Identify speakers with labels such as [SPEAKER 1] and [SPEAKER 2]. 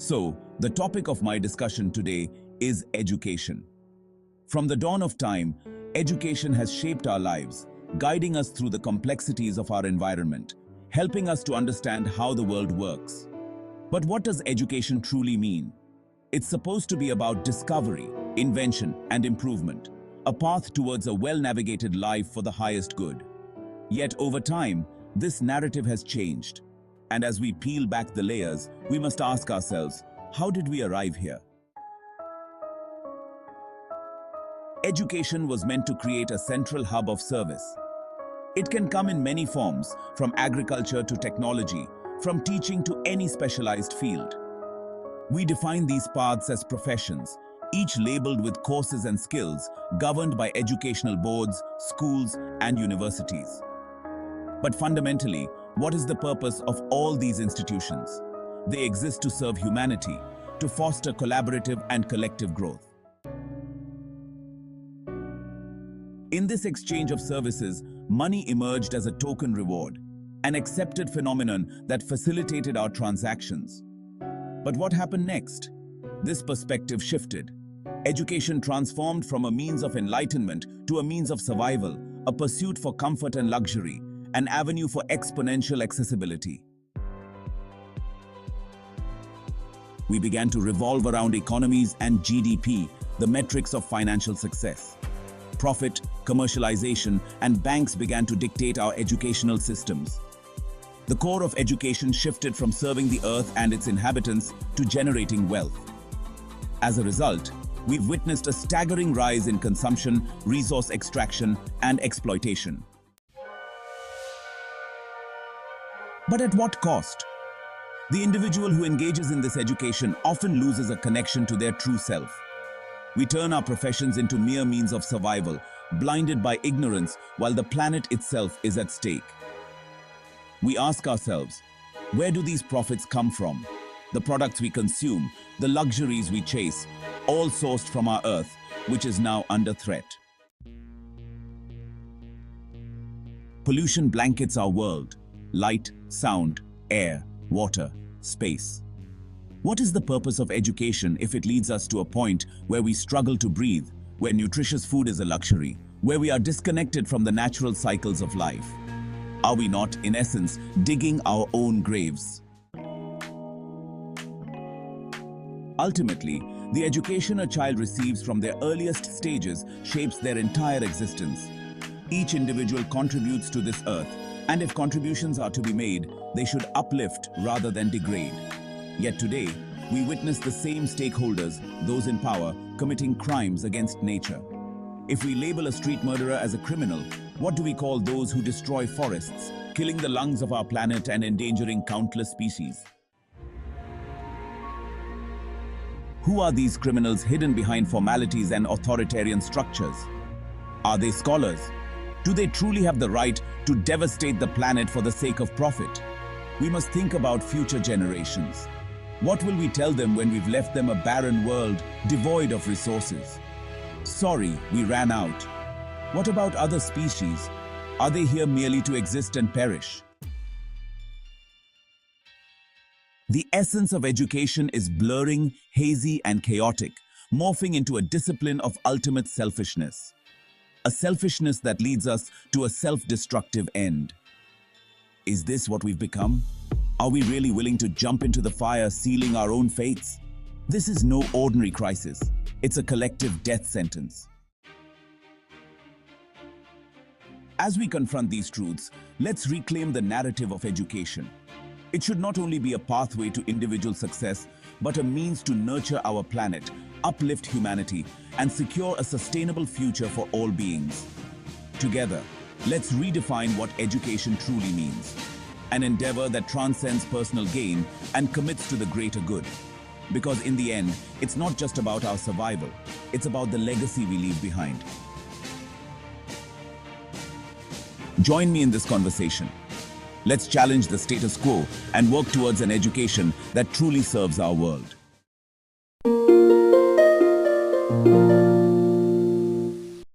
[SPEAKER 1] So, the topic of my discussion today is education. From the dawn of time, education has shaped our lives, guiding us through the complexities of our environment, helping us to understand how the world works. But what does education truly mean? It's supposed to be about discovery, invention, and improvement, a path towards a well-navigated life for the highest good. Yet over time, this narrative has changed. And as we peel back the layers, we must ask ourselves, how did we arrive here? Education was meant to create a central hub of service. It can come in many forms, from agriculture to technology, from teaching to any specialized field. We define these paths as professions, each labeled with courses and skills governed by educational boards, schools, and universities. But fundamentally, what is the purpose of all these institutions? They exist to serve humanity, to foster collaborative and collective growth. In this exchange of services, money emerged as a token reward, an accepted phenomenon that facilitated our transactions. But what happened next? This perspective shifted. Education transformed from a means of enlightenment to a means of survival, a pursuit for comfort and luxury, an avenue for exponential accessibility. We began to revolve around economies and GDP, the metrics of financial success. Profit, commercialization, and banks began to dictate our educational systems. The core of education shifted from serving the earth and its inhabitants to generating wealth. As a result, we've witnessed a staggering rise in consumption, resource extraction, and exploitation. But at what cost? The individual who engages in this education often loses a connection to their true self. We turn our professions into mere means of survival, blinded by ignorance while the planet itself is at stake. We ask ourselves, where do these profits come from? The products we consume, the luxuries we chase, all sourced from our earth, which is now under threat. Pollution blankets our world. Light, sound, air, water, space. What is the purpose of education if it leads us to a point where we struggle to breathe, where nutritious food is a luxury, where we are disconnected from the natural cycles of life? Are we not, in essence, digging our own graves? Ultimately, the education a child receives from their earliest stages shapes their entire existence. Each individual contributes to this earth, and if contributions are to be made, they should uplift rather than degrade. Yet today, we witness the same stakeholders, those in power, committing crimes against nature. If we label a street murderer as a criminal, what do we call those who destroy forests, killing the lungs of our planet and endangering countless species? Who are these criminals hidden behind formalities and authoritarian structures? Are they scholars? Do they truly have the right to devastate the planet for the sake of profit? We must think about future generations. What will we tell them when we've left them a barren world devoid of resources? Sorry, we ran out. What about other species? Are they here merely to exist and perish? The essence of education is blurring, hazy, and chaotic, morphing into a discipline of ultimate selfishness. A selfishness that leads us to a self-destructive end. Is this what we've become? Are we really willing to jump into the fire, sealing our own fates? This is no ordinary crisis. It's a collective death sentence. As we confront these truths, let's reclaim the narrative of education. It should not only be a pathway to individual success, but a means to nurture our planet, uplift humanity, and secure a sustainable future for all beings. Together, let's redefine what education truly means. An endeavor that transcends personal gain and commits to the greater good. Because in the end, it's not just about our survival, it's about the legacy we leave behind. Join me in this conversation. Let's challenge the status quo and work towards an education that truly serves our world.